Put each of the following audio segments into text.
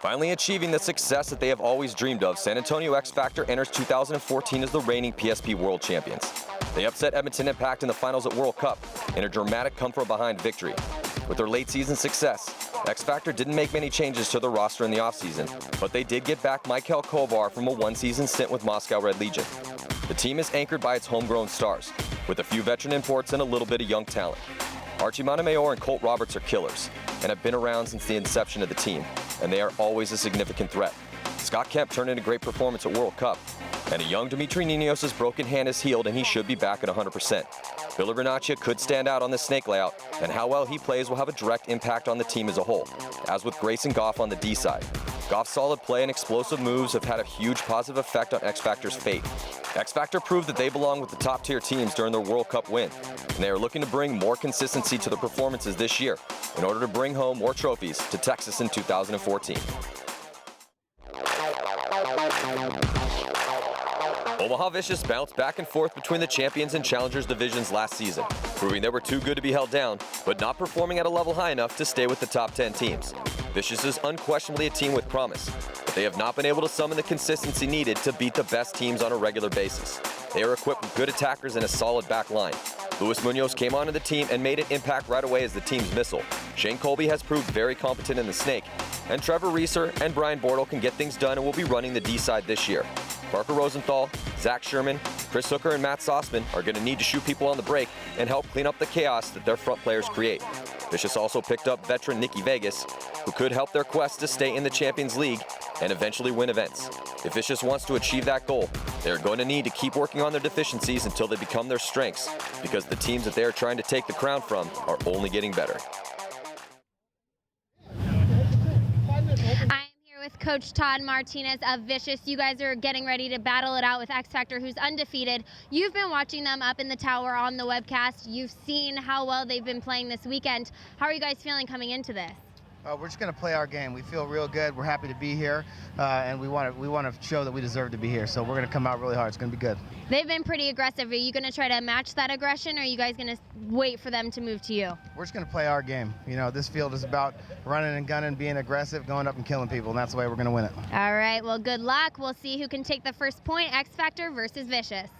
Finally achieving the success that they have always dreamed of, San Antonio XFactor enters 2014 as the reigning PSP World Champions. They upset Edmonton Impact in the finals at World Cup in a dramatic come-from-behind victory. With their late-season success, XFactor didn't make many changes to their roster in the offseason, but they did get back Michael Kovar from a one-season stint with Moscow Red Legion. The team is anchored by its homegrown stars, with a few veteran imports and a little bit of young talent. Archie Montemayor and Colt Roberts are killers and have been around since the inception of the team, and they are always a significant threat. Scott Kemp turned in a great performance at World Cup, and a young Dimitri Ninos' broken hand is healed and he should be back at 100%. Billy Bernaccia could stand out on this snake layout, and how well he plays will have a direct impact on the team as a whole, as with Grayson Goff on the D side. Goff's solid play and explosive moves have had a huge positive effect on XFactor's fate. XFactor proved that they belong with the top-tier teams during their World Cup win, and they are looking to bring more consistency to their performances this year in order to bring home more trophies to Texas in 2014. Omaha Vicious bounced back and forth between the champions and challengers divisions last season, proving they were too good to be held down, but not performing at a level high enough to stay with the top 10 teams. Vicious is unquestionably a team with promise, but they have not been able to summon the consistency needed to beat the best teams on a regular basis. They are equipped with good attackers and a solid back line. Luis Munoz came onto the team and made an impact right away as the team's missile. Shane Colby has proved very competent in the snake, and Trevor Reeser and Brian Bortle can get things done and will be running the D side this year. Parker Rosenthal, Zach Sherman, Chris Hooker, and Matt Sossman are going to need to shoot people on the break and help clean up the chaos that their front players create. Vicious also picked up veteran Nicky Vegas, who could help their quest to stay in the Champions League and eventually win events. If Vicious wants to achieve that goal, they are going to need to keep working on their deficiencies until they become their strengths, because the teams that they are trying to take the crown from are only getting better. With Coach Todd Martinez of Vicious. You guys are getting ready to battle it out with XFactor, who's undefeated. You've been watching them up in the tower on the webcast. You've seen how well they've been playing this weekend. How are you guys feeling coming into this? We're just going to play our game. We feel real good. We're happy to be here, and we want to show that we deserve to be here. So we're going to come out really hard. It's going to be good. They've been pretty aggressive. Are you going to try to match that aggression, or are you guys going to wait for them to move to you? We're just going to play our game. You know, this field is about running and gunning, being aggressive, going up and killing people, and that's the way we're going to win it. All right. Well, good luck. We'll see who can take the first point. XFactor versus Vicious.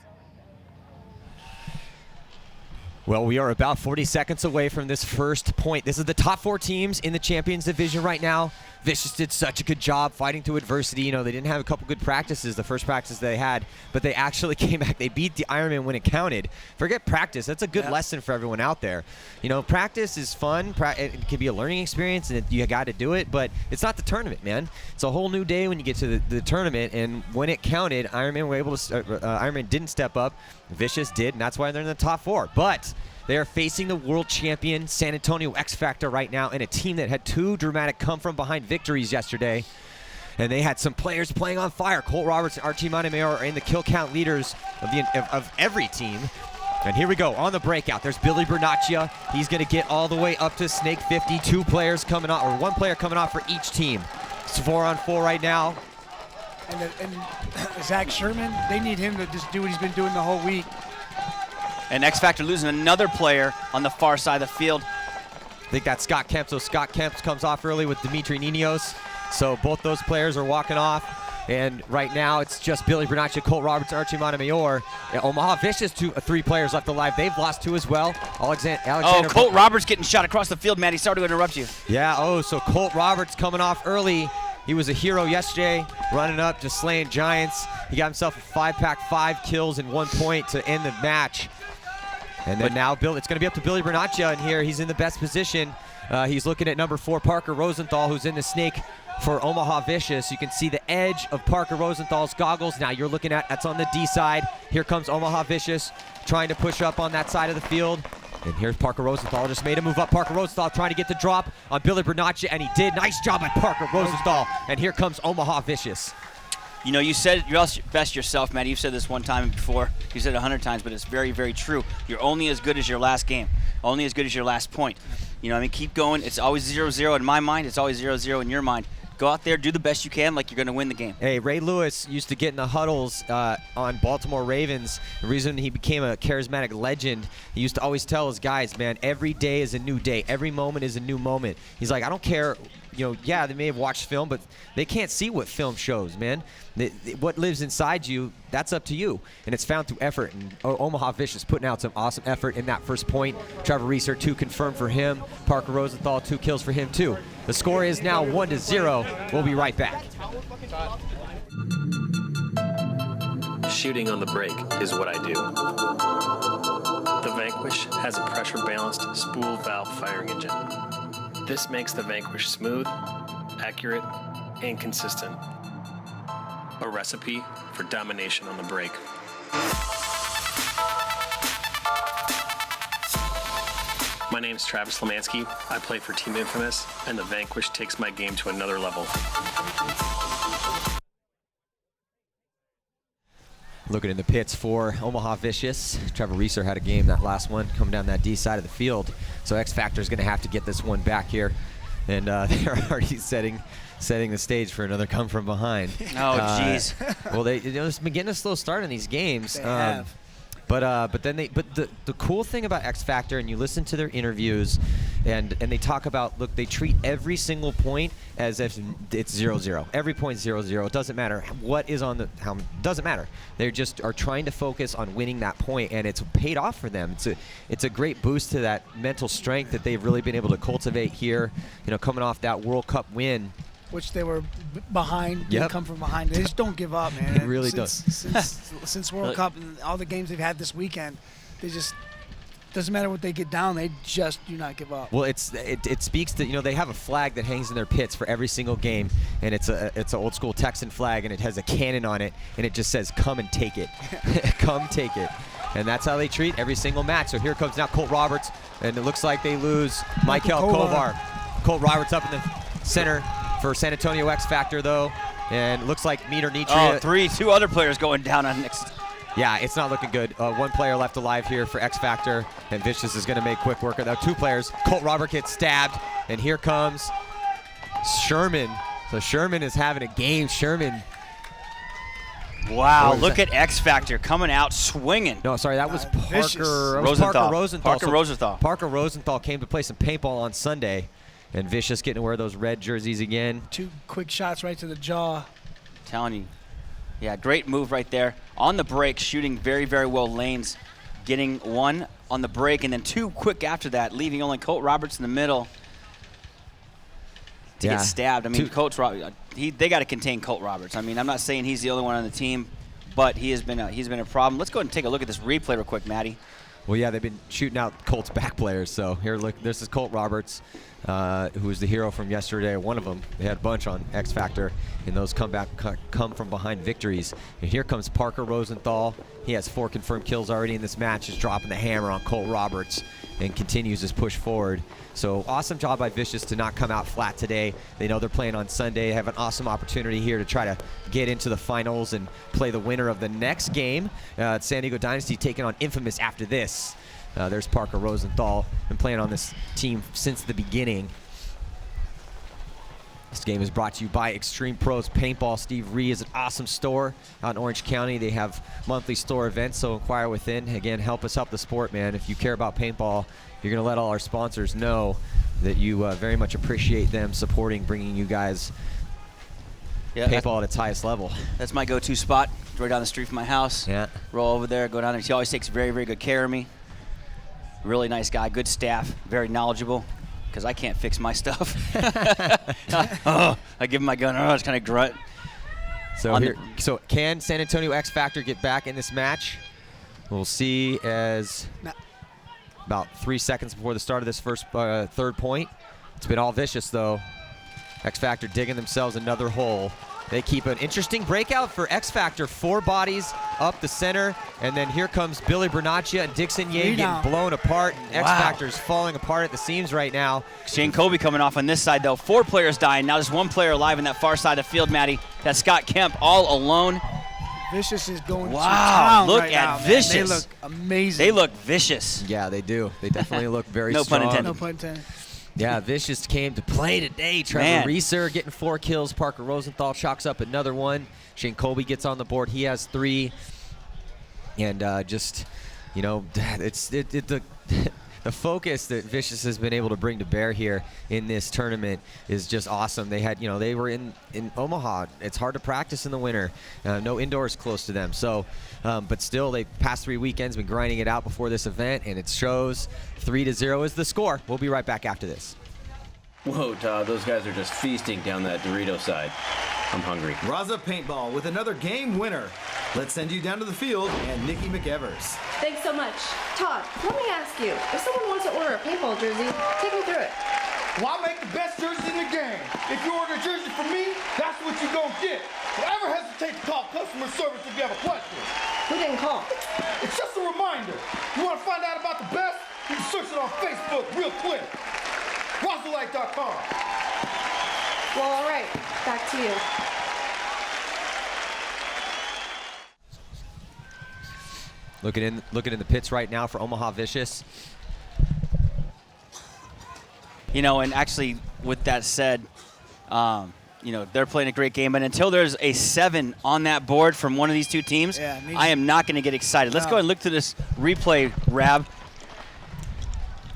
Well, we are about 40 seconds away from this first point. This is the top 4 teams in the Champions Division right now. Vicious did such a good job fighting through adversity. You know, they didn't have a couple good practices, the first practice they had, but they actually came back. They beat the Ironman when it counted. Forget practice. That's a good lesson for everyone out there. You know, practice is fun. It can be a learning experience, and you got to do it, but it's not the tournament, man. It's a whole new day when you get to the tournament, and when it counted, Ironman didn't step up. Vicious did, and that's why they're in the top 4. But they are facing the world champion San Antonio XFactor right now, and a team that had 2 dramatic come-from-behind victories yesterday. And they had some players playing on fire. Colt Roberts and Archie Montemayor are in the kill count leaders of every team. And here we go on the breakout. There's Billy Bernaccia. He's going to get all the way up to Snake 50. 2 players coming off, or 1 player coming off for each team. It's 4-on-4 right now. And Zach Sherman, they need him to just do what he's been doing the whole week. And XFactor losing another player on the far side of the field. I think that's Scott Kemp. So Scott Kemp comes off early with Dimitri Ninos. So both those players are walking off. And right now it's just Billy Bernaccia, Colt Roberts, Archie Montemayor. Omaha Vicious, 3 players left alive. They've lost 2 as well. Alexander Colt Roberts getting shot across the field, Maddie. Sorry to interrupt you. Yeah, so Colt Roberts coming off early. He was a hero yesterday, running up, just slaying giants. He got himself a 5-pack, 5 kills and 1 point to end the match. And then now it's going to be up to Billy Bernaccia in here. He's in the best position. He's looking at number 4, Parker Rosenthal, who's in the snake for Omaha Vicious. You can see the edge of Parker Rosenthal's goggles. Now you're looking at, that's on the D side. Here comes Omaha Vicious trying to push up on that side of the field. And here's Parker Rosenthal, just made a move up. Parker Rosenthal trying to get the drop on Billy Bernaccia, and he did. Nice job by Parker Rosenthal. And here comes Omaha Vicious. You know, you said your best yourself, Matt. You've said this one time before. You said it 100 times, but it's very, very true. You're only as good as your last game, only as good as your last point. You know, I mean, keep going. It's always 0-0 in my mind. It's always 0-0 in your mind. Go out there, do the best you can like you're going to win the game. Hey, Ray Lewis used to get in the huddles on Baltimore Ravens. The reason he became a charismatic legend, he used to always tell his guys, man, every day is a new day. Every moment is a new moment. He's like, I don't care. Yeah, they may have watched film, but they can't see what film shows, man. What lives inside you, that's up to you. And it's found through effort. And Omaha Vicious putting out some awesome effort in that first point. Trevor Reeser, 2 confirmed for him. Parker Rosenthal, 2 kills for him, too. The score is now 1-0. We'll be right back. Shooting on the break is what I do. The Vanquish has a pressure-balanced spool valve firing engine. This makes the Vanquish smooth, accurate, and consistent. A recipe for domination on the break. My name is Travis Lemansky. I play for Team Infamous, and the Vanquish takes my game to another level. Looking in the pits for Omaha Vicious. Trevor Reeser had a game that last one, coming down that D side of the field. So XFactor is going to have to get this one back here. And they're already setting the stage for another come from behind. Oh, jeez. Well, it's been getting a slow start in these games. They have. But the cool thing about XFactor, and you listen to their interviews, and they talk about, look, they treat every single point as if it's 0-0. Every point 0-0. It doesn't matter what is on the doesn't matter. They just are trying to focus on winning that point, and it's paid off for them. It's a great boost to that mental strength that they've really been able to cultivate here. Coming off that World Cup win. Which they were behind. Yep. They come from behind. They just don't give up, man. They really don't. Since World Cup and all the games they've had this weekend, they just doesn't matter what they get down. They just do not give up. Well, it speaks to they have a flag that hangs in their pits for every single game, and it's an old school Texan flag, and it has a cannon on it, and it just says "Come and take it, come take it." And that's how they treat every single match. So here comes now Colt Roberts, and it looks like they lose Michael Kovar. Colt Roberts up in the center for San Antonio XFactor, though, and it looks like Meter Nitria. Oh, 2 other players going down on next. Yeah, it's not looking good. 1 player left alive here for XFactor, and Vicious is going to make quick work of that. 2 players. Colt Robert gets stabbed, and here comes Sherman. So Sherman is having a game. Sherman. Wow, look at XFactor coming out swinging. No, sorry, that was Parker Rosenthal. Parker Rosenthal. Parker Rosenthal came to play some paintball on Sunday, and Vicious getting to wear those red jerseys again. 2 quick shots right to the jaw. Telling you. Yeah, great move right there. On the break, shooting very, very well lanes. Getting 1 on the break, and then 2 quick after that, leaving only Colt Roberts in the middle to get stabbed. I mean, they got to contain Colt Roberts. I mean, I'm not saying he's the only one on the team, but he's been a problem. Let's go ahead and take a look at this replay real quick, Matty. Well, yeah, they've been shooting out Colt's back players. So here, look, this is Colt Roberts, who was the hero from yesterday. One of them, they had a bunch on XFactor, and those come from behind victories. And here comes Parker Rosenthal. He has 4 confirmed kills already in this match, just dropping the hammer on Colt Roberts and continues his push forward. So awesome job by Vicious to not come out flat today. They know they're playing on Sunday. They have an awesome opportunity here to try to get into the finals and play the winner of the next game. San Diego Dynasty taking on Infamous after this. There's Parker Rosenthal, been playing on this team since the beginning. This game is brought to you by Extreme Pros Paintball. Steve Ree is an awesome store out in Orange County. They have monthly store events, so inquire within. Again, help us help the sport, man. If you care about paintball, you're going to let all our sponsors know that you very much appreciate them supporting, bringing you guys paintball at its highest level. That's my go-to spot, right down the street from my house. Yeah. Roll over there, go down there. He always takes very, very good care of me. Really nice guy, good staff, very knowledgeable, because I can't fix my stuff. I give him my gun, I just kind of grunt. So can San Antonio XFactor get back in this match? We'll see as about 3 seconds before the start of this third point. It's been all Vicious, though. XFactor digging themselves another hole. They keep an interesting breakout for XFactor. 4 bodies up the center, and then here comes Billy Bernaccia and Dixon Yang getting blown apart. XFactor's falling apart at the seams right now. Shane Colby coming off on this side, though. 4 players dying. Now there's 1 player alive in that far side of the field, Matty. That's Scott Kemp all alone. Vicious is going to town look right at now, Vicious. They look amazing. They look vicious. Yeah, they do. They definitely look very no strong. Pun intended. No pun intended. Yeah, Vicious came to play today. Trevor Reeser getting 4 kills. Parker Rosenthal chalks up another one. Shane Colby gets on the board. He has 3. And just, you know, the focus that Vicious has been able to bring to bear here in this tournament is just awesome. They had, you know, they were in Omaha. It's hard to practice in the winter. No indoors close to them. So, but still, they past 3 weekends been grinding it out before this event, and it shows. 3-0 is the score. We'll be right back after this. Whoa, Todd, those guys are just feasting down that Dorito side. I'm hungry. Raza Paintball with another game winner. Let's send you down to the field and Nikki McEvers. Thanks so much. Todd, let me ask you, if someone wants to order a paintball jersey, take me through it. Well, I make the best jerseys in the game. If you order a jersey from me, that's what you're going to get. Don't ever hesitate to call customer service if you have a question. Who didn't call? It's just a reminder. You want to find out about the best? You can search it on Facebook real quick. RazaLight.com. Well, all right. Back to you. Looking in the pits right now for Omaha Vicious. You know, and actually, with that said, you know, they're playing a great game, and until there's a 7 on that board from one of these two teams, I am not going to get excited. Let's go ahead and look through this replay, Rab.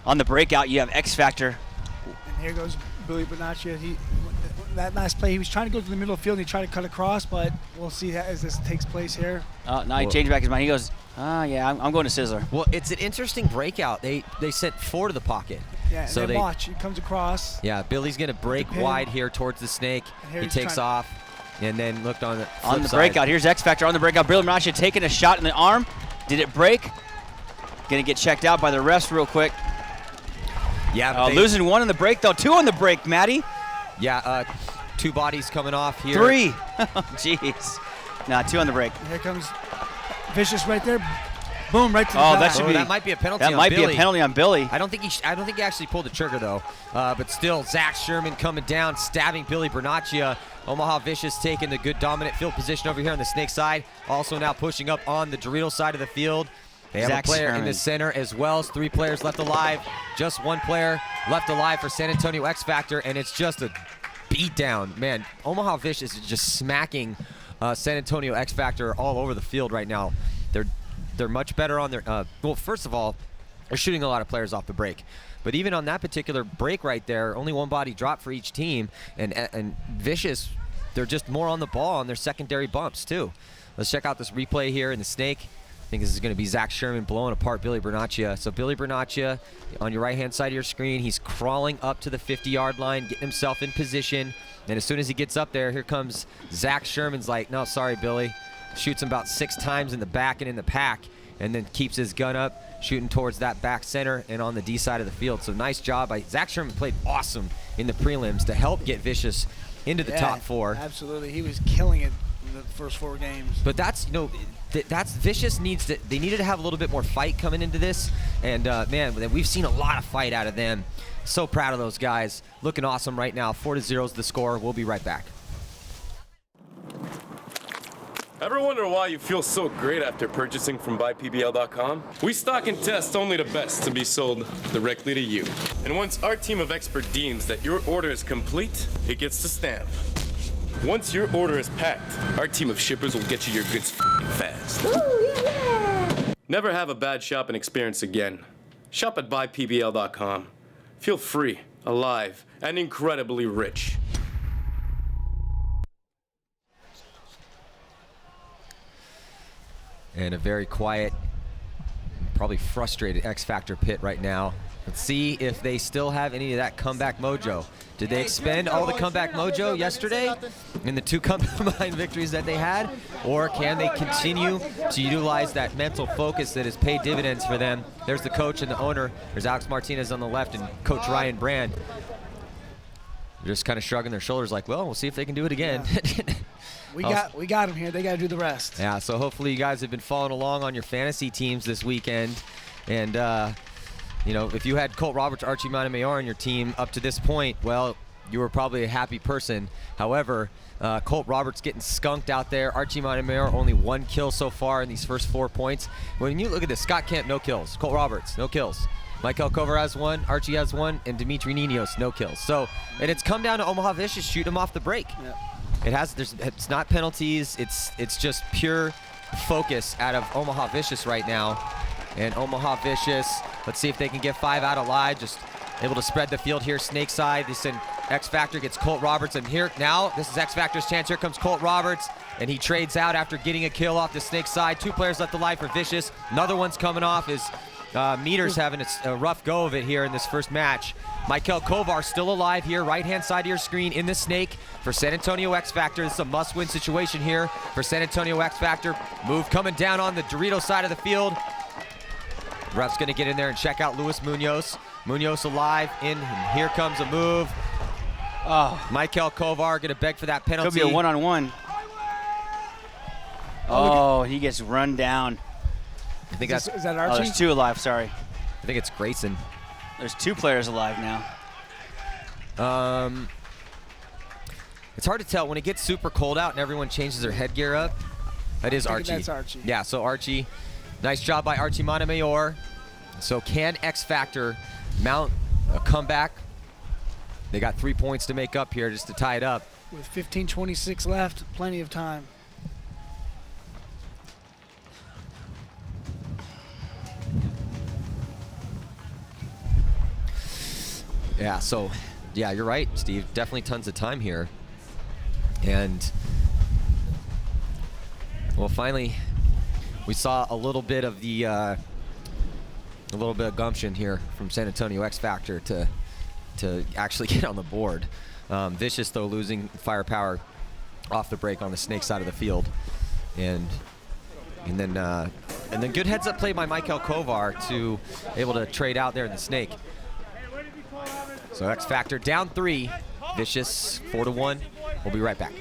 On the breakout, you have XFactor. And here goes Billy Bonaccia. That last play, he was trying to go to the middle of the field and he tried to cut across, but we'll see as this takes place here. Now he changed back his mind. He goes, yeah, I'm going to Sizzler. Well, it's an interesting breakout. They sent 4 to the pocket. Yeah, so and watch, he comes across. Yeah, Billy's going to break wide here towards the snake. He takes off, and then looked on the flip side. Breakout. Here's XFactor on the breakout. Billy Bonaccia taking a shot in the arm. Did it break? Going to get checked out by the refs real quick. Yeah, losing 1 on the break, though. 2 on the break, Matty. Yeah, 2 bodies coming off here. 3. Jeez. Nah, 2 on the break. Here comes Vicious right there. Boom, right to the back. That might be a penalty on Billy. That might be a penalty on Billy. I don't think he actually pulled the trigger, though. But still, Zach Sherman coming down, stabbing Billy Bonaccia. Omaha Vicious taking the good dominant field position over here on the snake side. Also now pushing up on the Dorito side of the field. They have a player in the center as well as 3 players left alive. Just 1 player left alive for San Antonio XFactor, and it's just a beatdown. Man, Omaha Vicious is just smacking San Antonio XFactor all over the field right now. They're much better on their well, first of all, they're shooting a lot of players off the break. But even on that particular break right there, only 1 body dropped for each team, and Vicious, they're just more on the ball on their secondary bumps too. Let's check out this replay here in the snake. I think this is going to be Zach Sherman blowing apart Billy Bonaccia. So Billy Bonaccia on your right-hand side of your screen, he's crawling up to the 50-yard line, getting himself in position. And as soon as he gets up there, here comes Zach Sherman's like, no, sorry, Billy. Shoots him about 6 times in the back and in the pack, and then keeps his gun up, shooting towards that back center and on the D side of the field. So nice job by Zach Sherman. Played awesome in the prelims to help get Vicious into the top 4. Absolutely, he was killing it in the first 4 games. But that's, you know, that's Vicious they needed to have a little bit more fight coming into this, and man, we've seen a lot of fight out of them. So proud of those guys. Looking awesome right now. 4-0 is the score. We'll be right back. Ever wonder why you feel so great after purchasing from BuyPBL.com? We stock and test only the best to be sold directly to you. And once our team of experts deems that your order is complete, it gets the stamp. Once your order is packed, our team of shippers will get you your goods fast. Ooh, yeah. Never have a bad shopping experience again. Shop at BuyPBL.com. Feel free, alive, and incredibly rich. And a very quiet, probably frustrated XFactor pit right now. Let's see if they still have any of that comeback mojo. Did they expend all the comeback mojo yesterday in the 2 combined victories that they had? Or can they continue to utilize that mental focus that has paid dividends for them? There's the coach and the owner. There's Alex Martinez on the left and Coach Ryan Brand. They're just kind of shrugging their shoulders like, well, we'll see if they can do it again. Yeah. We got them here. They got to do the rest. Yeah, so hopefully you guys have been following along on your fantasy teams this weekend. And, you know, if you had Colt Roberts, Archie Montemayor on your team up to this point, well, you were probably a happy person. However, Colt Roberts getting skunked out there. Archie Montemayor only 1 kill so far in these first 4 points. When you look at this, Scott Kemp, no kills. Colt Roberts, no kills. Michael Kovar has 1, Archie has 1, and Dimitri Ninos, no kills. So, and it's come down to Omaha Vicious shoot him off the break. Yep. It's not penalties, it's just pure focus out of Omaha Vicious right now. And Omaha Vicious, let's see if they can get 5 out alive, just able to spread the field here, snake side. This in XFactor gets Colt Roberts, and here now, this is XFactor's chance. Here comes Colt Roberts, and he trades out after getting a kill off the snake side. 2 players left alive for Vicious. Another one's coming off is Meters having a rough go of it here in this first match. Michael Kovar still alive here, right-hand side of your screen in the snake for San Antonio XFactor. This is a must-win situation here for San Antonio XFactor. Move coming down on the Dorito side of the field. Ref's gonna get in there and check out Luis Munoz. Munoz alive, in, and here comes a move. Oh. Michael Kovar gonna beg for that penalty. Could be a one-on-one. Oh, he gets run down. I think is that Archie? Oh, there's 2 alive, sorry. I think it's Grayson. There's 2 players alive now. It's hard to tell when it gets super cold out and everyone changes their headgear up. That is Archie. That's Archie. Yeah, so Archie, nice job by Archie Montemayor. So can XFactor mount a comeback? They got 3 points to make up here just to tie it up. With 15:26 left, plenty of time. Yeah, so, yeah, you're right, Steve. Definitely tons of time here. And, well, finally, we saw a little bit of the, a little bit of gumption here from San Antonio XFactor to actually get on the board. Vicious, though, losing firepower off the break on the snake side of the field. And then good heads-up play by Michael Kovar to able to trade out there in the snake. So XFactor down 3, Vicious 4-1. We'll be right back.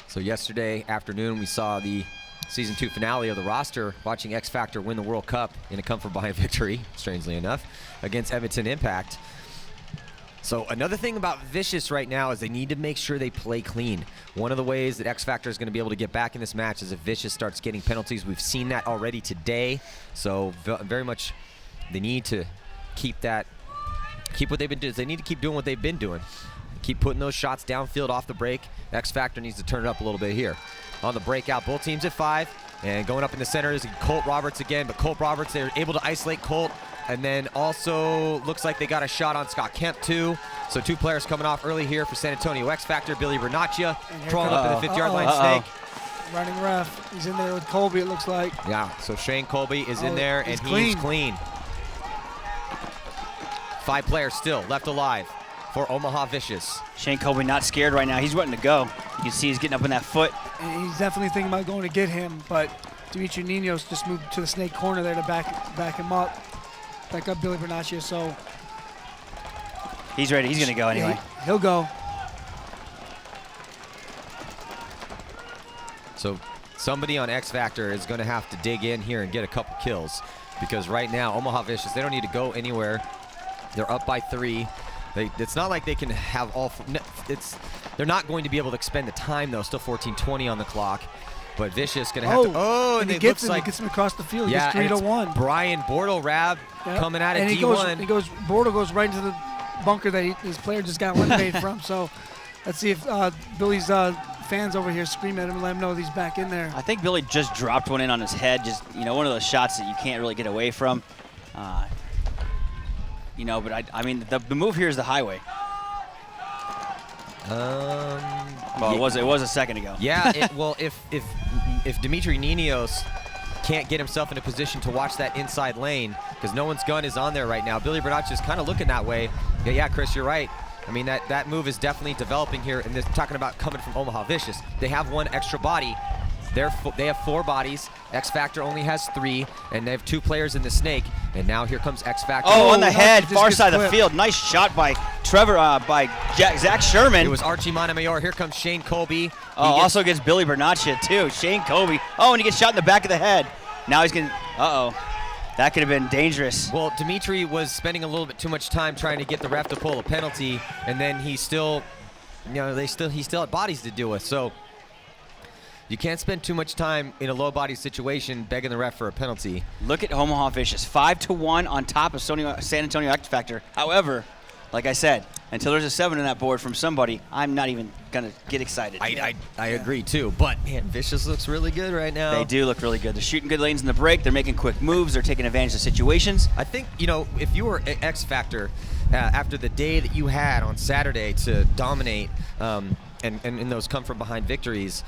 So yesterday afternoon, we saw the Season 2 finale of the roster, watching XFactor win the World Cup in a come-from-behind victory, strangely enough, against Edmonton Impact. So another thing about Vicious right now is they need to make sure they play clean. One of the ways that XFactor is going to be able to get back in this match is if Vicious starts getting penalties. We've seen that already today. So very much they need to keep what they've been doing. They need to keep doing what they've been doing. Keep putting those shots downfield off the break. XFactor needs to turn it up a little bit here. On the breakout, both teams at 5. And going up in the center is Colt Roberts again. But Colt Roberts, they're able to isolate Colt. And then also looks like they got a shot on Scott Kemp too. So 2 players coming off early here for San Antonio XFactor. Billy Bernaccia crawling up in the 50-yard line snake. Running ref. He's in there with Colby, it looks like. Yeah, so Shane Colby is in there, and he's clean. 5 players still left alive for Omaha Vicious. Shane Colby not scared right now. He's wanting to go. You can see he's getting up on that foot. And he's definitely thinking about going to get him, but Dimitri Ninos just moved to the snake corner there to back him up. Back up Billy Bernaccia, so. He's ready. He's going to go anyway. Yeah, he'll go. So somebody on XFactor is going to have to dig in here and get a couple kills, because right now Omaha Vicious, they don't need to go anywhere. They're up by 3. It's not like they can have all. They're not going to be able to expend the time though. Still 14:20 on the clock. But Vicious gonna have to. Oh, and he gets him across the field. Yeah, he gets 3-1. Brian Bordelrab coming out of D1. Bordeaux goes right into the bunker that his player just got eliminated from. So let's see if Billy's fans over here scream at him and let him know that he's back in there. I think Billy just dropped one in on his head. Just one of those shots that you can't really get away from. But I mean, the move here is the highway. Well, it was a second ago. Yeah. Well, if Dimitri Ninos can't get himself in a position to watch that inside lane, because no one's gun is on there right now, Billy Bernaccia is kind of looking that way. Yeah, Chris, you're right. I mean, that move is definitely developing here, and this talking about coming from Omaha Vicious. They have one extra body They have 4 bodies. XFactor only has 3, and they have 2 players in the snake. And now here comes XFactor. Oh, on the head, far side of the field. Nice shot by Zach Sherman. It was Archie Montemayor. Here comes Shane Colby. Also gets Billy Bernaccia too. Shane Colby. Oh, and he gets shot in the back of the head. Now he's going to, that could have been dangerous. Well, Dimitri was spending a little bit too much time trying to get the ref to pull a penalty, and then he still, he still had bodies to deal with. So you can't spend too much time in a low body situation begging the ref for a penalty. Look at Omaha Vicious, 5-1 on top of San Antonio XFactor. However, like I said, until there's a 7 on that board from somebody, I'm not even gonna get excited. I agree too, but man, Vicious looks really good right now. They do look really good. They're shooting good lanes in the break. They're making quick moves. They're taking advantage of situations. I think, if you were XFactor, after the day that you had on Saturday to dominate and in those come from behind victories,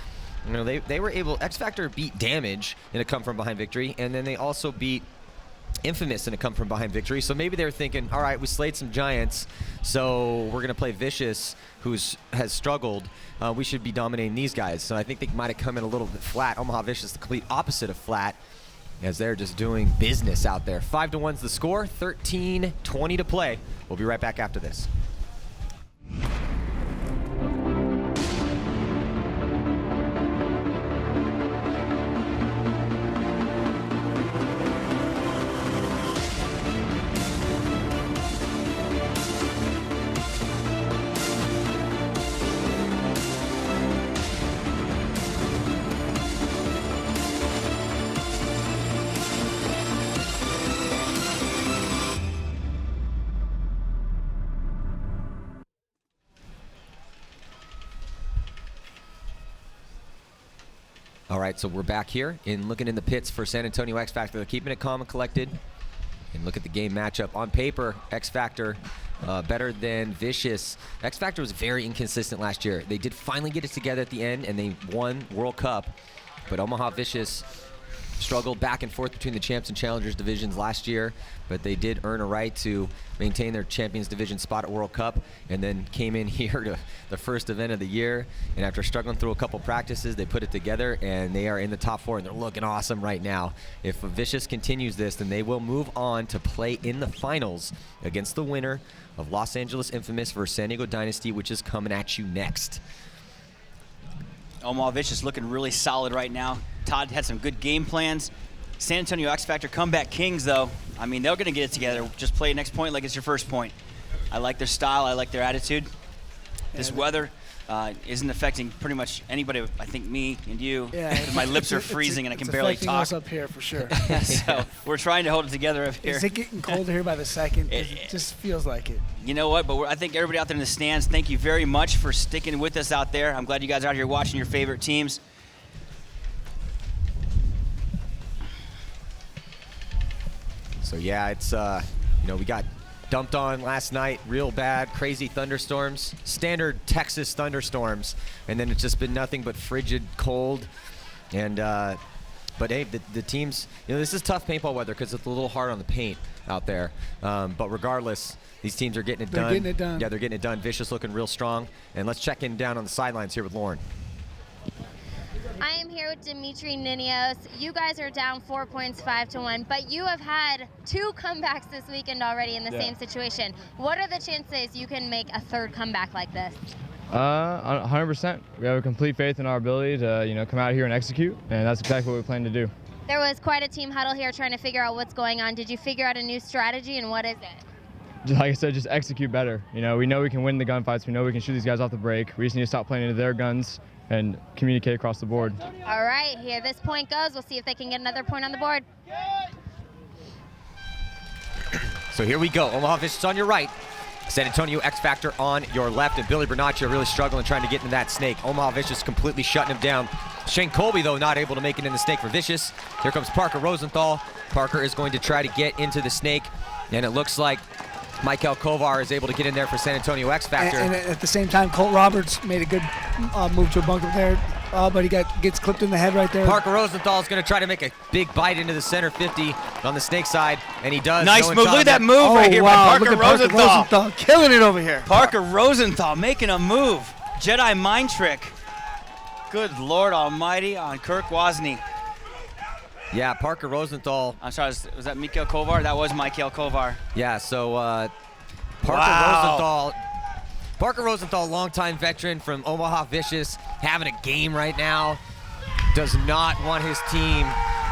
they were able, XFactor beat Damage in a come from behind victory, and then they also beat Infamous in a come from behind victory. So maybe they were thinking, all right, we slayed some giants, so we're going to play Vicious, who has struggled. We should be dominating these guys. So I think they might have come in a little bit flat. Omaha Vicious, the complete opposite of flat, as they're just doing business out there. 5-1's the score, 13:20 to play. We'll be right back after this. All right, so we're back here in looking in the pits for San Antonio XFactor. They're keeping it calm and collected. And look at the game matchup. On paper, XFactor better than Vicious. XFactor was very inconsistent last year. They did finally get it together at the end, and they won World Cup. But Omaha Vicious struggled back and forth between the Champs and Challengers divisions last year, but they did earn a right to maintain their Champions Division spot at World Cup, and then came in here to the first event of the year, and after struggling through a couple practices, they put it together, and they are in the top 4, and they're looking awesome right now. If Vicious continues this, then they will move on to play in the finals against the winner of Los Angeles Infamous versus San Diego Dynasty, which is coming at you next. Omaha Vicious looking really solid right now. Todd had some good game plans. San Antonio XFactor comeback kings, though. I mean, they're going to get it together. Just play next point like it's your first point. I like their style. I like their attitude. This weather isn't affecting pretty much anybody. I think me and you. Yeah, my lips are freezing and I can barely talk. It's affecting us up here for sure. So we're trying to hold it together up here. Is it getting colder here by the second? It just feels like it. You know what? But I think everybody out there in the stands, thank you very much for sticking with us out there. I'm glad you guys are out here watching your favorite teams. So yeah, it's we got dumped on last night, real bad, crazy thunderstorms, standard Texas thunderstorms, and then it's just been nothing but frigid cold. And but hey, the teams, this is tough paintball weather because it's a little hard on the paint out there. But regardless, these teams are getting it done. They're getting it done. Yeah, they're getting it done. Vicious looking real strong. And let's check in down on the sidelines here with Lauren. I am here with Dimitri Ninios. You guys are down 4 points, 5-1, but you have had 2 comebacks this weekend already in the same situation. What are the chances you can make a third comeback like this? 100%. We have a complete faith in our ability to, come out here and execute, and that's exactly what we plan to do. There was quite a team huddle here trying to figure out what's going on. Did you figure out a new strategy, and what is it? Like I said, just execute better. We know we can win the gunfights. We know we can shoot these guys off the break. We just need to stop playing into their guns and communicate across the board. All right, here this point goes. We'll see if they can get another point on the board. So here we go. Omaha Vicious on your right. San Antonio XFactor on your left, and Billy Bernaccia really struggling trying to get into that snake. Omaha Vicious completely shutting him down. Shane Colby, though, not able to make it in the snake for Vicious. Here comes Parker Rosenthal. Parker is going to try to get into the snake, and it looks like Michael Kovar is able to get in there for San Antonio XFactor. And at the same time, Colt Roberts made a good move to a bunker there, but he gets clipped in the head right there. Parker Rosenthal is going to try to make a big bite into the center 50 on the snake side, and he does. Nice move. Look at that move right here by Parker Rosenthal. Killing it over here. Parker Rosenthal making a move. Jedi mind trick. Good Lord Almighty on Kirk Wozni. Yeah, Parker Rosenthal. I'm sorry, was that Mikhail Kovar? That was Mikhail Kovar. Yeah, so Parker Rosenthal, longtime veteran from Omaha Vicious, having a game right now. Does not want his team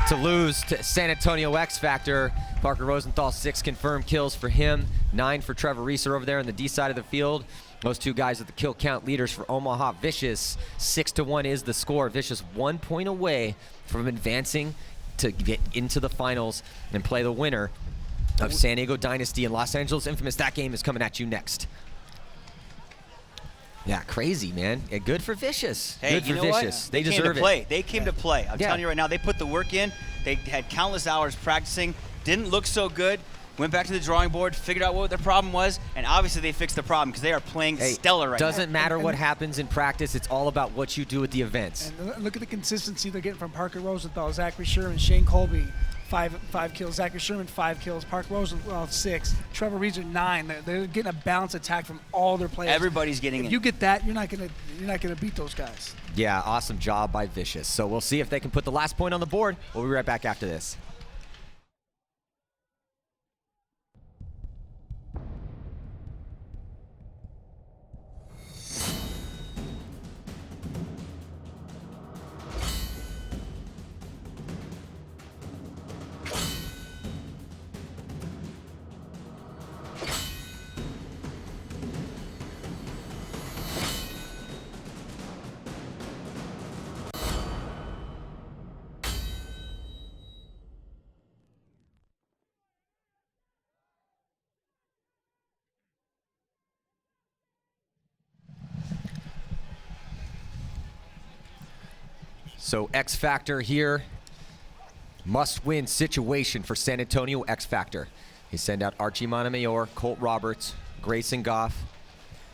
to lose to San Antonio XFactor. Parker Rosenthal, 6 confirmed kills for him, 9 for Trevor Reeser over there on the D side of the field. Those two guys are the kill count leaders for Omaha Vicious. 6-1 is the score. Vicious 1 point away from advancing to get into the finals and play the winner of San Diego Dynasty and Los Angeles Infamous. That game is coming at you next. Yeah, crazy, man. Yeah, good for Vicious. Hey, good you for know Vicious. What? They deserve to play. it. They came to play. I'm telling you right now, they put the work in. They had countless hours practicing. Didn't look so good. Went back to the drawing board, figured out what their problem was, and obviously they fixed the problem because they are playing stellar right now. Doesn't matter what happens in practice. It's all about what you do at the events. And look at the consistency they're getting from Parker Rosenthal, Zachary Sherman, Shane Colby, five kills. Zachary Sherman, 5 kills. Parker Rosenthal, 6. Trevor Reeser, 9. They're getting a balanced attack from all their players. Everybody's getting it. If you get that, you're not gonna beat those guys. Yeah, awesome job by Vicious. So we'll see if they can put the last point on the board. We'll be right back after this. So XFactor here, must-win situation for San Antonio XFactor. They send out Archie Montemayor, Colt Roberts, Grayson Goff,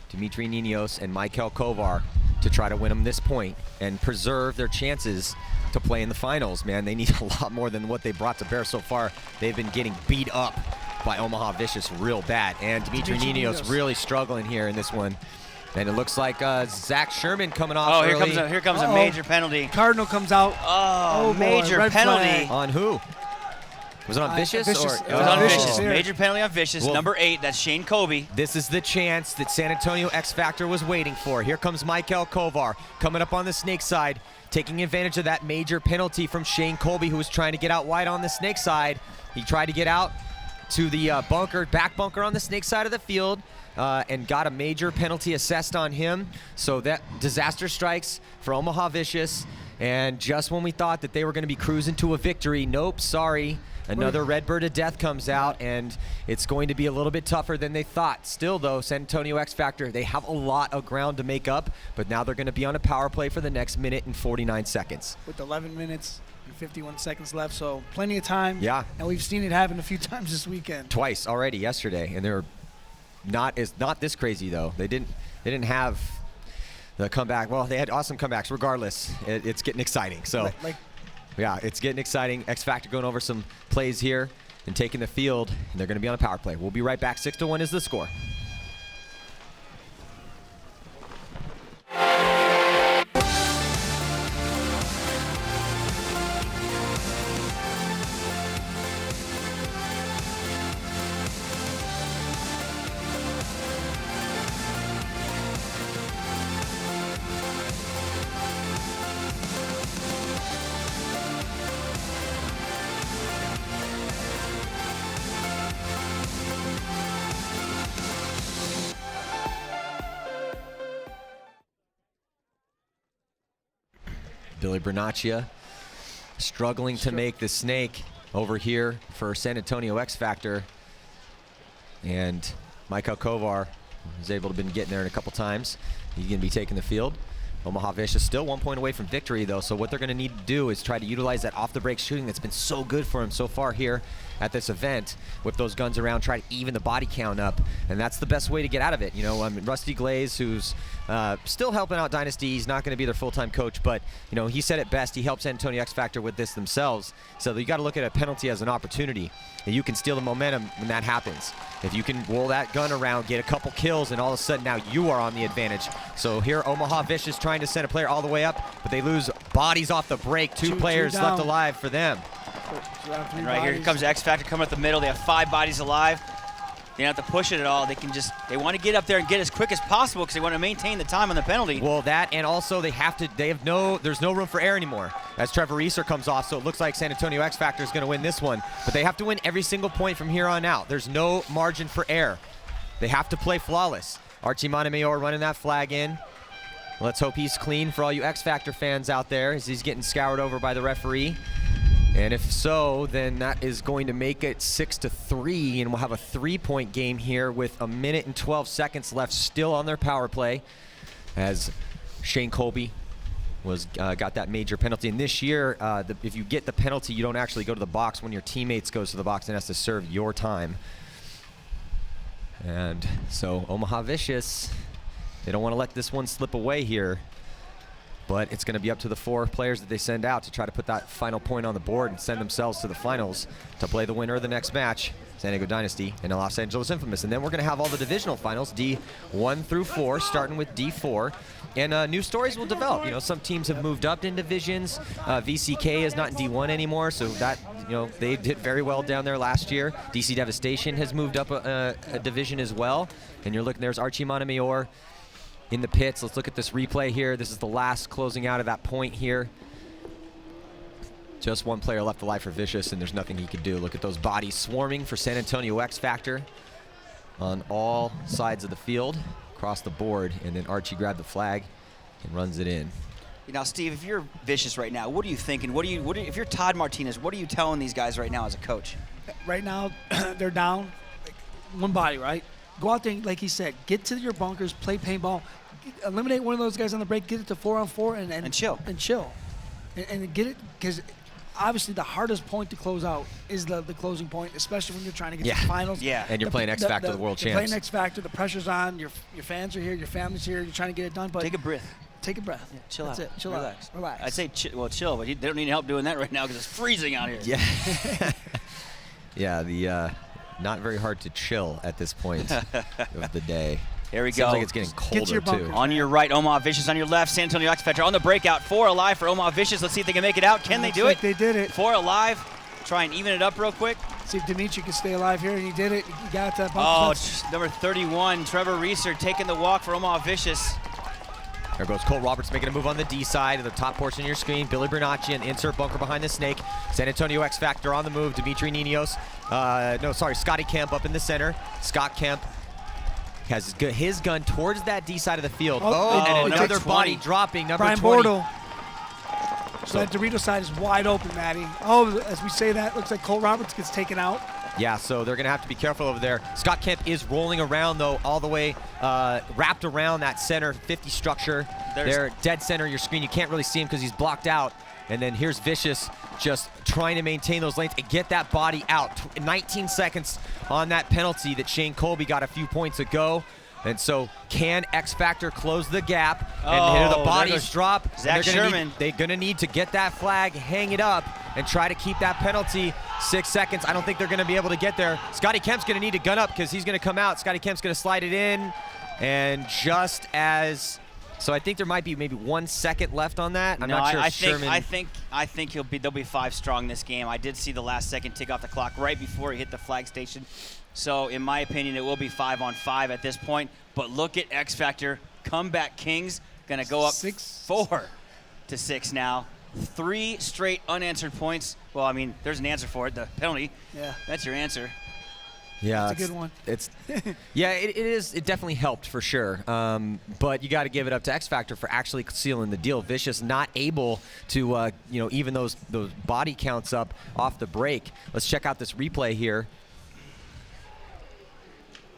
Dimitri Ninos, and Mikhail Kovar to try to win them this point and preserve their chances to play in the finals. Man, they need a lot more than what they brought to bear so far. They've been getting beat up by Omaha Vicious real bad, and Dimitri Ninos really struggling here in this one. And it looks like Zach Sherman coming off early. Here comes a major penalty. Cardinal comes out. Oh, major penalty. On who? Was it on Vicious? It was on Vicious. Major penalty on Vicious. Well, number 8, that's Shane Colby. This is the chance that San Antonio XFactor was waiting for. Here comes Mikhail Kovar coming up on the snake side, taking advantage of that major penalty from Shane Colby, who was trying to get out wide on the snake side. He tried to get out to the back bunker on the snake side of the field. And got a major penalty assessed on him. So that disaster strikes for Omaha Vicious. And just when we thought that they were going to be cruising to a victory, nope, sorry. Another Redbird of Death comes out, and it's going to be a little bit tougher than they thought. Still, though, San Antonio XFactor, they have a lot of ground to make up, but now they're going to be on a power play for the next minute and 49 seconds. With 11 minutes and 51 seconds left, so plenty of time. Yeah. And we've seen it happen a few times this weekend. Twice already yesterday, and they're not this crazy though. They didn't have the comeback. Well, they had awesome comebacks. Regardless, it's getting exciting. So, yeah, it's getting exciting. XFactor going over some plays here and taking the field, and they're going to be on a power play. We'll be right back. 6-1 is the score. Billy Bernaccia struggling to make the snake over here for San Antonio XFactor. And Mikhail Kovar was able to been getting there in a couple times. He's going to be taking the field. Omaha Vicious still 1 point away from victory, though, so what they're going to need to do is try to utilize that off-the-break shooting that's been so good for him so far here at this event. Whip those guns around, try to even the body count up, and that's the best way to get out of it. You know, Rusty Glaze, who's still helping out Dynasty, he's not going to be their full-time coach, but, you know, he said it best. He helped San Antonio XFactor with this themselves, so you got to look at a penalty as an opportunity. and you can steal the momentum when that happens. If you can roll that gun around, get a couple kills, and all of a sudden now you are on the advantage. So here Omaha Vicious trying to send a player all the way up, but they lose bodies off the break. Two players left alive for them. And right here comes XFactor coming up the middle. They have 5 bodies alive. They don't have to push it at all. They want to get up there and get as quick as possible because they want to maintain the time on the penalty. Well, that, and also there's no room for error anymore as Trevor Reeser comes off, so it looks like San Antonio XFactor is going to win this one. But they have to win every single point from here on out. There's no margin for error. They have to play flawless. Archie Montemayor running that flag in. Let's hope he's clean for all you XFactor fans out there as he's getting scoured over by the referee. And if so, then that is going to make it 6-3, and we'll have a 3-point game here with 1 minute and 12 seconds left still on their power play as Shane Colby got that major penalty. And this year, if you get the penalty, you don't actually go to the box. When your teammates goes to the box and has to serve your time. And so Omaha Vicious, they don't want to let this one slip away here. But it's going to be up to the 4 players that they send out to try to put that final point on the board and send themselves to the finals to play the winner of the next match, San Diego Dynasty and Los Angeles Infamous. And then we're going to have all the divisional finals, D1 through 4, starting with D4. And new stories will develop. You know, some teams have moved up in divisions. VCK is not in D1 anymore, so that, you know, they did very well down there last year. DC Devastation has moved up a division as well. And you're looking, there's Archie Montemayor in the pits. Let's look at this replay here. This is the last closing out of that point here. Just 1 player left alive for Vicious, and there's nothing he could do. Look at those bodies swarming for San Antonio XFactor on all sides of the field, across the board, and then Archie grabbed the flag and runs it in. Now, Steve, if you're Vicious right now, what are you thinking? If you're Todd Martinez, what are you telling these guys right now as a coach? Right now, they're down 1 body, right? Go out there, like he said, get to your bunkers, play paintball, eliminate one of those guys on the break, get it to 4-on-4, and chill. And get it, because obviously the hardest point to close out is the closing point, especially when you're trying to get to the finals. Yeah, and you're playing XFactor, the world champs. You're playing XFactor, the pressure's on, your fans are here, your family's here, you're trying to get it done. But take a breath. Take a breath. Yeah, chill out. That's it. Chill Relax. out. Relax. I'd say chill, but they don't need help doing that right now because it's freezing out here. Yeah. Yeah, not very hard to chill at this point of the day. Here we Seems go. like it's getting colder, too. On your right, Omaha Vicious. On your left, San Antonio XFactor. On the breakout, 4 alive for Omaha Vicious. Let's see if they can make it out. Can they do it? They did it. 4 alive. Try and even it up real quick. See if Dimitri can stay alive here, and he did it. He got that. Oh, number 31, Trevor Reeser taking the walk for Omaha Vicious. There goes Cole Roberts making a move on the D side of the top portion of your screen. Billy Bernacci, an insert bunker behind the snake. San Antonio XFactor on the move. Dimitri Ninos. Scotty Kemp up in the center. Scott Kemp has his gun towards that D side of the field. And another body dropping, number Brian 20. Bortle. So that Dorito side is wide open, Maddie. Oh, as we say that, looks like Cole Roberts gets taken out. Yeah, so they're going to have to be careful over there. Scott Kemp is rolling around, though, all the way wrapped around that center 50 structure. They're dead center of your screen. You can't really see him because he's blocked out. And then here's Vicious just trying to maintain those lanes and get that body out. 19 seconds on that penalty that Shane Colby got a few points ago. And so can XFactor close the gap? And here the bodies drop. Zach Sherman. They're going to need to get that flag, hang it up, and try to keep that penalty. 6 seconds. I don't think they're going to be able to get there. Scotty Kemp's going to need to gun up because he's going to come out. Scotty Kemp's going to slide it in. And just as... So I think there might be maybe 1 second left on that. I'm not sure if Sherman... I think they'll be 5 strong this game. I did see the last second tick off the clock right before he hit the flag station. So in my opinion, it will be 5-on-5 at this point. But look at XFactor. Comeback Kings going to go up 4-6 now. 3 straight unanswered points. Well, I mean, there's an answer for it, the penalty. Yeah. That's your answer. Yeah, it's a good one. Yeah, it is. It definitely helped for sure. But you got to give it up to XFactor for actually sealing the deal. Vicious not able to, even those body counts up off the break. Let's check out this replay here.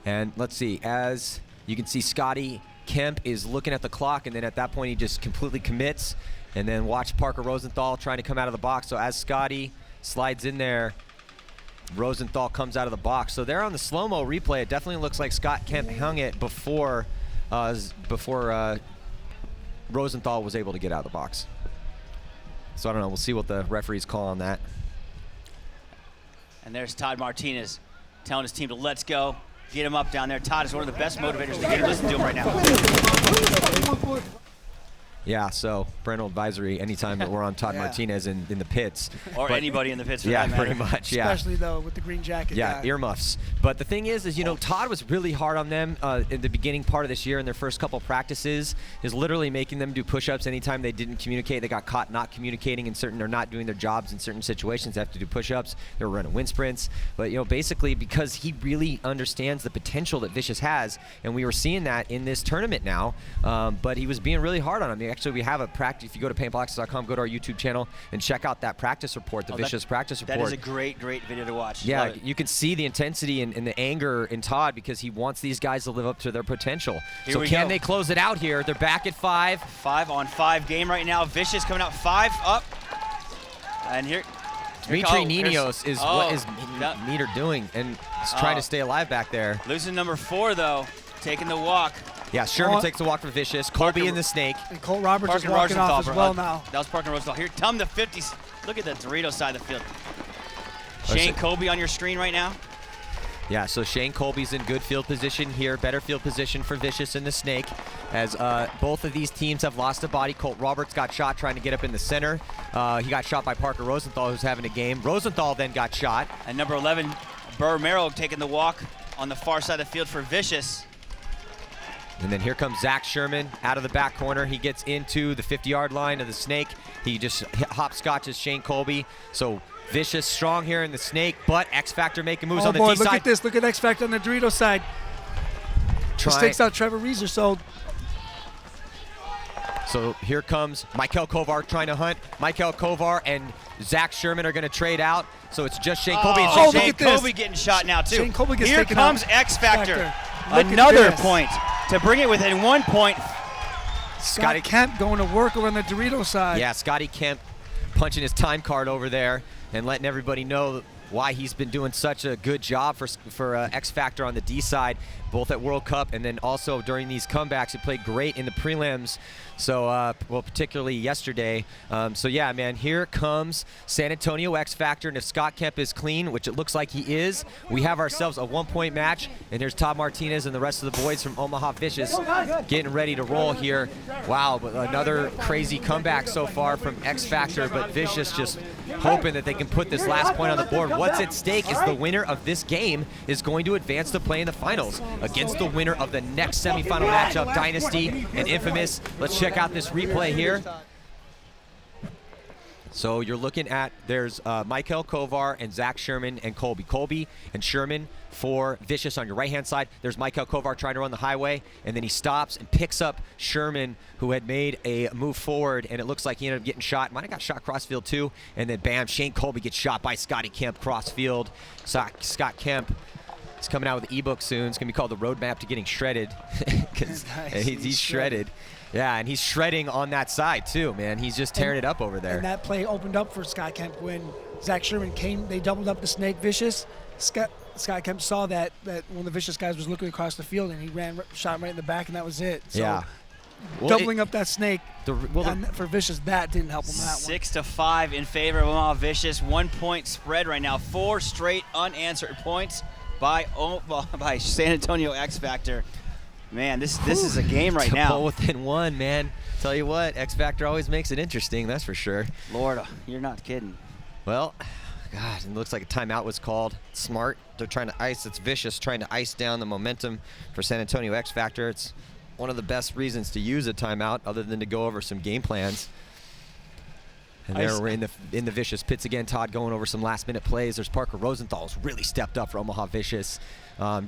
And let's see, as you can see, Scotty Kemp is looking at the clock, and then at that point he just completely commits. And then watch Parker Rosenthal trying to come out of the box. So as Scotty slides in there, Rosenthal comes out of the box. So there on the slow-mo replay, it definitely looks like Scott Kemp hung it before Rosenthal was able to get out of the box. So I don't know. We'll see what the referees call on that. And there's Todd Martinez telling his team to let's go. Get him up down there. Todd is one of the best motivators in the game. Listen to him right now. Yeah, so parental advisory anytime that we're on Todd Martinez in the pits. Or anybody in the pits for that matter. Pretty much, yeah. Especially, though, with the green jacket. Yeah, earmuffs. But the thing is, you know, Todd was really hard on them in the beginning part of this year in their first couple practices, is literally making them do push-ups anytime they didn't communicate. They got caught not communicating in certain, or not doing their jobs in certain situations. They have to do push-ups. They were running wind sprints. But, you know, basically because he really understands the potential that Vicious has, and we were seeing that in this tournament now, but he was being really hard on him. Actually, we have a practice. If you go to paintballboxes.com, go to our YouTube channel and check out that practice report, the Vicious practice report. That is a great, great video to watch. Yeah, you can see the intensity and the anger in Todd because he wants these guys to live up to their potential. So can they close it out here? They're back at 5. 5-on-5 game right now. Vicious coming out 5 up. And here Dmitry Ninos is what is Meter doing, and he's trying to stay alive back there. Losing number 4 though, taking the walk. Yeah, Sherman takes the walk for Vicious. Colby in the snake. And Colt Roberts is walking off as well now. That was Parker Rosenthal. Here, Tom the 50s. Look at the Dorito side of the field. Shane Colby on your screen right now. Yeah, so Shane Colby's in good field position here, better field position for Vicious in the snake, as both of these teams have lost a body. Colt Roberts got shot trying to get up in the center. He got shot by Parker Rosenthal, who's having a game. Rosenthal then got shot. And number 11, Burr Merrill taking the walk on the far side of the field for Vicious. And then here comes Zach Sherman out of the back corner. He gets into the 50-yard line of the snake. He just hopscotches Shane Colby. So Vicious strong here in the snake, but XFactor making moves on the D side. Look at this. Look at XFactor on the Dorito side. Just takes out Trevor Reeser. So here comes Michael Kovar trying to hunt. Michael Kovar and Zach Sherman are going to trade out. So it's just Shane Colby. And Shane Colby getting shot now, too. Shane Colby gets here taken comes out. XFactor. Another point to bring it within 1 point. Scotty Kemp going to work around the Dorito side. Yeah, Scotty Kemp punching his time card over there and letting everybody know why he's been doing such a good job for XFactor on the D side, both at World Cup and then also during these comebacks. He played great in the prelims, so well, particularly yesterday. So yeah, man, here comes San Antonio XFactor, and if Scott Kemp is clean, which it looks like he is, we have ourselves a 1-point match, and there's Todd Martinez and the rest of the boys from Omaha Vicious getting ready to roll here. Wow, but another crazy comeback so far from XFactor, but Vicious just hoping that they can put this last point on the board. What's at stake is the winner of this game is going to advance to play in the finals against the winner of the next semifinal matchup, Dynasty and Infamous. Let's check out this replay here. So you're looking at, there's Michael Kovar and Zach Sherman and Colby. Colby and Sherman for Vicious on your right-hand side. There's Michael Kovar trying to run the highway, and then he stops and picks up Sherman, who had made a move forward, and it looks like he ended up getting shot. Might have got shot crossfield too, and then bam, Shane Colby gets shot by Scotty Kemp crossfield. Scott Kemp is coming out with the ebook soon. It's going to be called The Roadmap to Getting Shredded, because he's shredded. Yeah, and he's shredding on that side too, man. He's just tearing it up over there. And that play opened up for Scott Kemp when Zach Sherman came. They doubled up the snake Vicious. Scott Kemp saw that one of the Vicious guys was looking across the field, and he shot him right in the back, and that was it. So yeah. Well, doubling up that snake for Vicious, that didn't help him that one. 6-5 in favor of Omaha Vicious. 1 point spread right now. 4 straight unanswered points by San Antonio XFactor. Man, this is a game right now. Pull within 1, man. Tell you what, XFactor always makes it interesting, that's for sure. Lord, you're not kidding. Well, God, it looks like a timeout was called. Smart. They're trying to ice. It's Vicious trying to ice down the momentum for San Antonio XFactor. It's one of the best reasons to use a timeout, other than to go over some game plans. And there we're in the Vicious pits again. Todd going over some last-minute plays. There's Parker Rosenthal, who's really stepped up for Omaha Vicious. I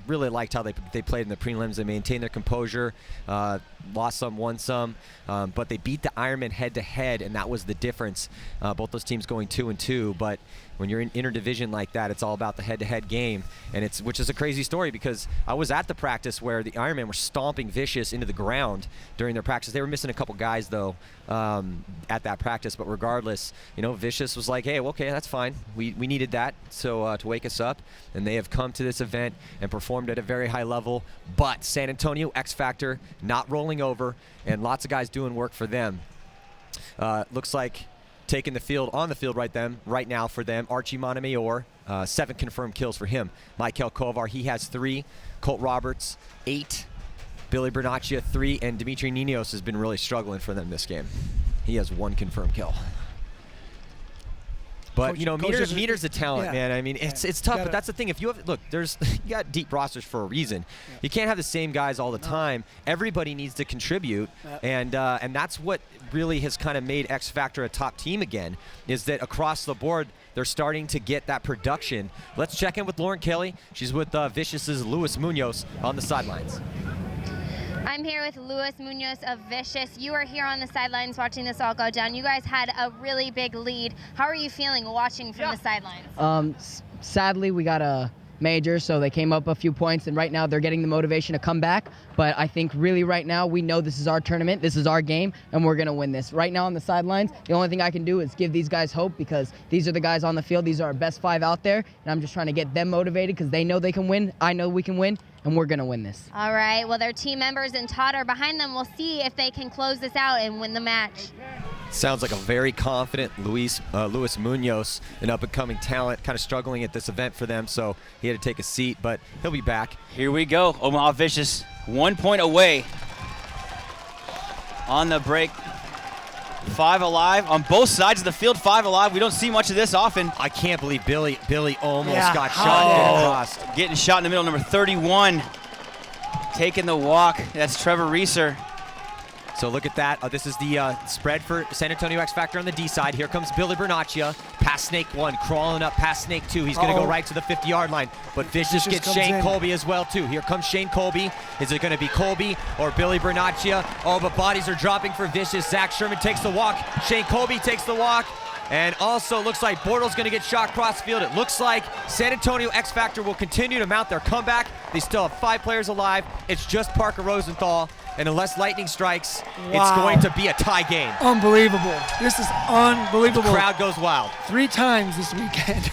really liked how they played in the prelims. They maintained their composure, lost some, won some, but they beat the Ironman head-to-head, and that was the difference. Both those teams going 2-2, but when you're in interdivision like that, it's all about the head-to-head game, and which is a crazy story because I was at the practice where the Ironman were stomping Vicious into the ground during their practice. They were missing a couple guys though at that practice, but regardless, Vicious was like, hey, well, okay, that's fine. We needed that to wake us up, and they have come to this event and performed at a very high level. But San Antonio XFactor not rolling over, and lots of guys doing work for them. Looks like taking the field on the field right now for them. Archie Montemayor, 7 confirmed kills for him. Michael Kovar, he has 3. Colt Roberts, 8. Billy Bernaccia, 3. And Dimitri Ninos has been really struggling for them this game. He has 1 confirmed kill. But you know, Meter's a talent, man. I mean, it's tough, but that's the thing. If you have, look, you got deep rosters for a reason. You can't have the same guys all the time. Everybody needs to contribute, and that's what really has kind of made X Factor a top team again. Is that across the board they're starting to get that production. Let's check in with Lauren Kelly. She's with Vicious's Luis Munoz on the sidelines. I'm here with Luis Munoz of Vicious. You are here on the sidelines watching this all go down. You guys had a really big lead. How are you feeling watching from the sidelines? Sadly, we got a major, so they came up a few points, and right now they're getting the motivation to come back. But I think really right now we know this is our tournament, this is our game, and we're going to win this. Right now on the sidelines, the only thing I can do is give these guys hope, because these are the guys on the field. These are our best 5 out there, and I'm just trying to get them motivated because they know they can win. I know we can win, and we're going to win this. All right, well, their team members and Todd are behind them. We'll see if they can close this out and win the match. Sounds like a very confident Luis Munoz, an up-and-coming talent, kind of struggling at this event for them, so he had to take a seat, but he'll be back. Here we go. Omaha Vicious, 1 point away on the break. 5 alive on both sides of the field. 5 alive. We don't see much of this often. I can't believe Billy almost got shot. Getting shot in the middle, number 31. Taking the walk. That's Trevor Reeser. So look at that. This is the spread for San Antonio X Factor on the D side. Here comes Billy Bernaccia, past Snake 1, crawling up past Snake 2. He's going to go right to the 50-yard line. But Vicious gets Shane Colby as well, too. Here comes Shane Colby. Is it going to be Colby or Billy Bernaccia? Oh, but bodies are dropping for Vicious. Zach Sherman takes the walk. Shane Colby takes the walk. And also looks like Bortles going to get shot cross field. It looks like San Antonio X Factor will continue to mount their comeback. They still have 5 players alive. It's just Parker Rosenthal. And unless lightning strikes, it's going to be a tie game. Unbelievable. This is unbelievable. The crowd goes wild. 3 times this weekend.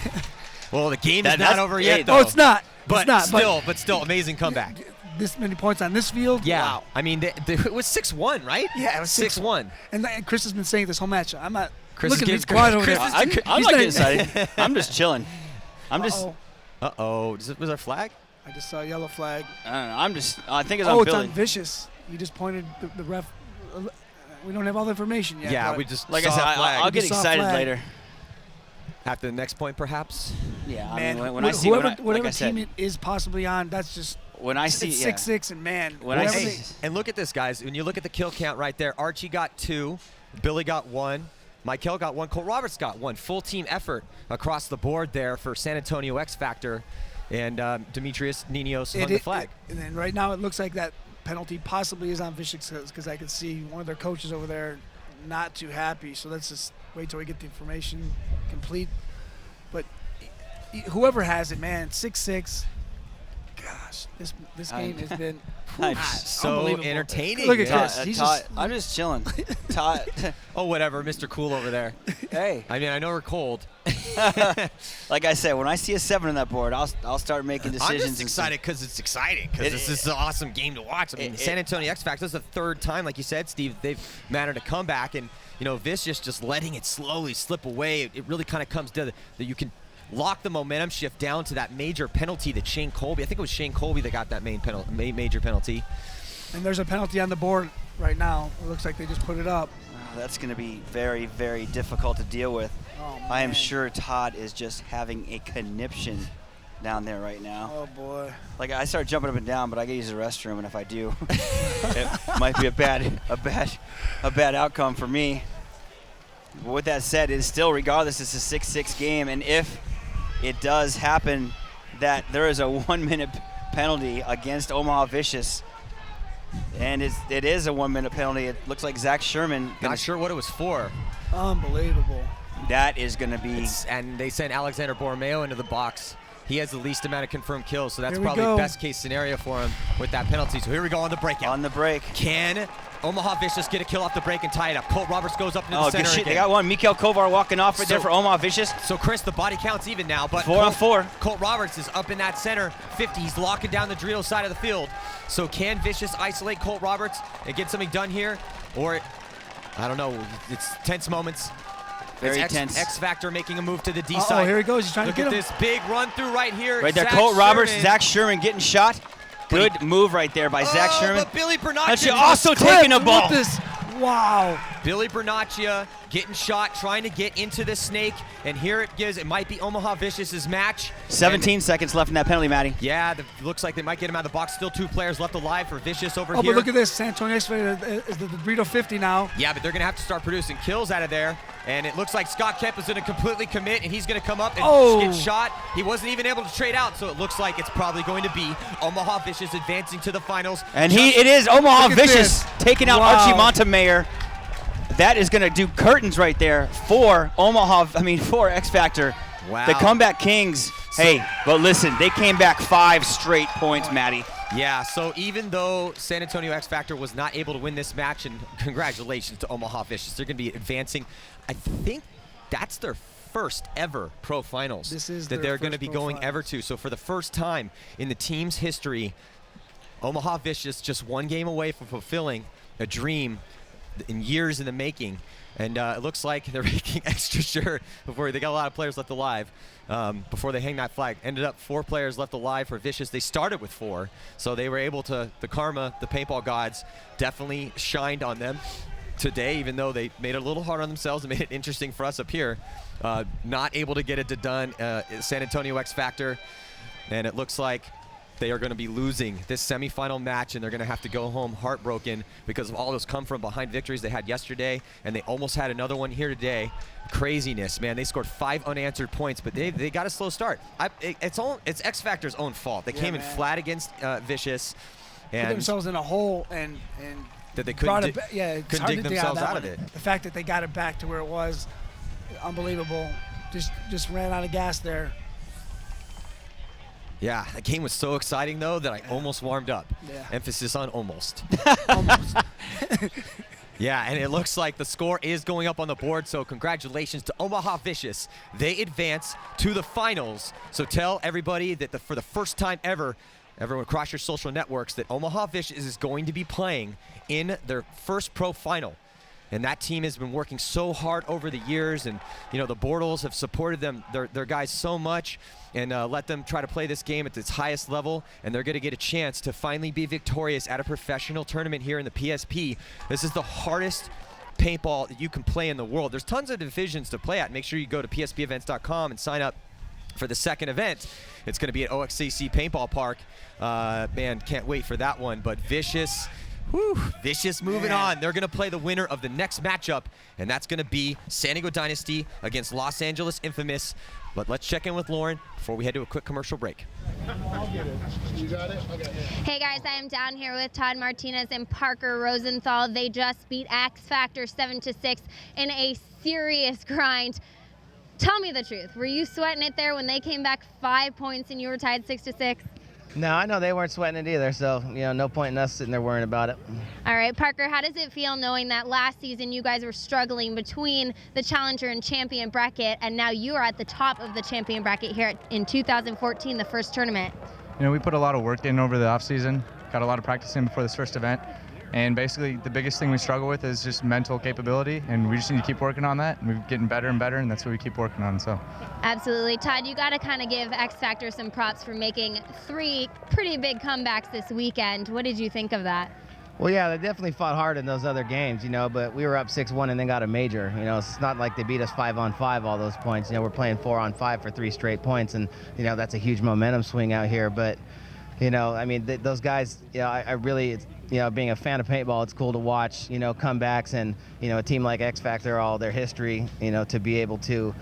Well, the game is not over yet, though. Oh, it's not. But still, amazing comeback. This many points on this field? Yeah. Wow. I mean, it was 6-1, right? Yeah, it was 6-1. And Chris has been saying this whole match, I'm not Chris looking at his quad over there. I'm not getting excited. I'm just chilling. Uh-oh. Was our flag? I just saw a yellow flag. I don't know. I think it's on Billy. It's on Vicious. You just pointed the ref. We don't have all the information yet. Yeah, we just like I said, I'll get excited later. After the next point, perhaps? Yeah, man, I mean, when I see whatever team it is possibly on, that's just when I see 6-6, and man, when I see, and look at this, guys. When you look at the kill count right there, Archie got 2, Billy got 1, Michael got 1, Colt Roberts got 1. Full team effort across the board there for San Antonio X Factor, and Demetrius Ninos hung the flag. And then right now it looks like that penalty possibly is on Vicious, because I can see one of their coaches over there not too happy. So let's just wait till we get the information complete. But whoever has it, man, 6-6. Gosh, this game has been so entertaining. Look at Chris. I'm just chilling. Todd. Oh, whatever, Mr. Cool over there. Hey. I mean, I know we're cold. Like I said, when I see a 7 on that board, I'll start making decisions. I'm just excited because it's exciting. Because this is an awesome game to watch. I mean, San Antonio X Factor, this is the 3rd time, like you said, Steve, they've managed to come back. And, you know, Vicious just letting it slowly slip away. It really kind of comes to that you can lock the momentum shift down to that major penalty that Shane Colby, I think it was Shane Colby that got that major penalty. And there's a penalty on the board right now. It looks like they just put it up. Oh, that's going to be very, very difficult to deal with. Oh, I am sure Todd is just having a conniption down there right now. Oh boy! Like I start jumping up and down, but I gotta use the restroom, and if I do, it might be a bad outcome for me. But with that said, it is still, regardless, it's a 6-6 game, and if it does happen that there is a 1-minute penalty against Omaha Vicious, and it is a 1-minute penalty. It looks like Zach Sherman. Not sure what it was for. Unbelievable. That is going to be. And they sent Alexander Borromeo into the box. He has the least amount of confirmed kills, so that's probably best case scenario for him with that penalty. So here we go on the breakout. On the break. Can Omaha Vicious get a kill off the break and tie it up? Colt Roberts goes up into the center again. They got one. Mikhail Kovar walking off right there for Omaha Vicious. So, Chris, the body count's even now, but 4 on 4. Colt Roberts is up in that center 50. He's locking down the Dorito side of the field. So can Vicious isolate Colt Roberts and get something done here? Or, I don't know, it's tense moments. Very tense. XFactor making a move to the D Oh, side. here he goes. He's trying Look to get at him. this big run through right here. Right there, Zach Colt Roberts, Sherman. Zach Sherman getting shot. Good move right there by Zach Sherman. But Billy Bernaccia And she also taking a ball. Wow. Billy Bernaccia getting shot, trying to get into the snake, and here it gives. It might be Omaha Vicious's match. 17 seconds left in that penalty, Matty. Yeah, looks like they might get him out of the box. Still 2 players left alive for Vicious over Oh, here. but look at this. Antonio XFactor is the Dorito 50 now. Yeah, but they're going to have to start producing kills out of there. And it looks like Scott Kemp is going to completely commit, and he's going to come up and get shot. He wasn't even able to trade out, so it looks like it's probably going to be Omaha Vicious advancing to the finals. And it is Omaha Vicious taking out Archie Montemayor. That is going to do curtains right there for for XFactor. Wow. The comeback kings. Hey, but listen, they came back 5 straight points, Matty. Yeah, so even though San Antonio XFactor was not able to win this match, and congratulations to Omaha Vicious, they're going to be advancing. I think that's their first ever pro finals that they're going to be going ever to. So for the first time in the team's history, Omaha Vicious just 1 game away from fulfilling a dream in years in the making. And it looks like they're making extra sure before they got a lot of players left alive before they hang that flag. Ended up 4 players left alive for Vicious. They started with 4, so they were able to, the karma, the paintball gods definitely shined on them today, even though they made it a little hard on themselves and made it interesting for us up here. Not able to get it done, San Antonio XFactor, and it looks like they are going to be losing this semifinal match, and they're going to have to go home heartbroken because of all those come-from-behind victories they had yesterday, and they almost had another one here today. Craziness, man. They scored 5 unanswered points, but they got a slow start. It's XFactor's own fault. They came in flat against Vicious. And put themselves in a hole and that they couldn't dig themselves out of it. The fact that they got it back to where it was, unbelievable. Just ran out of gas there. Yeah, the game was so exciting, though, that I almost warmed up. Yeah. Emphasis on almost. Almost. Yeah, and it looks like the score is going up on the board, so congratulations to Omaha Vicious. They advance to the finals. So tell everybody that for the first time ever, everyone across your social networks, that Omaha Vicious is going to be playing in their first pro final. And that team has been working so hard over the years, and the Bortles have supported them, their guys so much, and let them try to play this game at its highest level, and they're going to get a chance to finally be victorious at a professional tournament here in the PSP. This is the hardest paintball that you can play in the world. There's tons of divisions to play at. Make sure you go to pspevents.com and sign up for the second event. It's going to be at OXCC Paintball Park. Man, can't wait for that one. But Vicious moving on. They're going to play the winner of the next matchup, and that's going to be San Diego Dynasty against Los Angeles Infamous. But let's check in with Lauren before we head to a quick commercial break. I'll get it. You got it? Okay. Hey guys, I am down here with Todd Martinez and Parker Rosenthal. They just beat XFactor 7-6 in a serious grind. Tell me the truth. Were you sweating it there when they came back 5 points and you were tied 6-6? No, I know they weren't sweating it either, so no point in us sitting there worrying about it. All right, Parker, how does it feel knowing that last season you guys were struggling between the challenger and champion bracket, and now you are at the top of the champion bracket here in 2014, the first tournament? We put a lot of work in over the off season, got a lot of practice in before this first event, and basically the biggest thing we struggle with is just mental capability, and we just need to keep working on that, and we're getting better and better, and that's what we keep working on. So. Absolutely. Todd, you got to kind of give XFactor some props for making 3 pretty big comebacks this weekend. What did you think of that? Well, yeah, they definitely fought hard in those other games, but we were up 6-1 and then got a major. It's not like they beat us 5-on-5 all those points. We're playing 4-on-5 for 3 straight points, and that's a huge momentum swing out here. But those guys, I really, being a fan of paintball, it's cool to watch, comebacks, and, a team like XFactor, all their history, to be able to,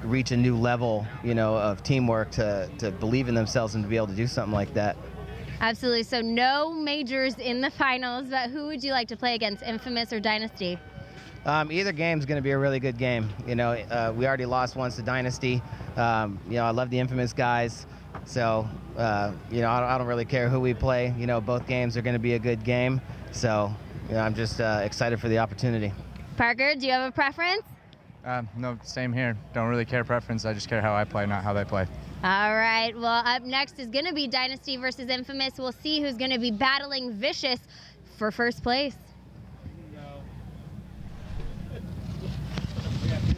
reach a new level, of teamwork, to believe in themselves and to be able to do something like that. Absolutely. So no majors in the finals, but who would you like to play against, Infamous or Dynasty? Either game's going to be a really good game. We already lost once to Dynasty. I love the Infamous guys. So, I don't really care who we play. Both games are going to be a good game. So, I'm just excited for the opportunity. Parker, do you have a preference? No, same here. Don't really care preference. I just care how I play, not how they play. All right. Well, up next is going to be Dynasty versus Infamous. We'll see who's going to be battling Vicious for first place.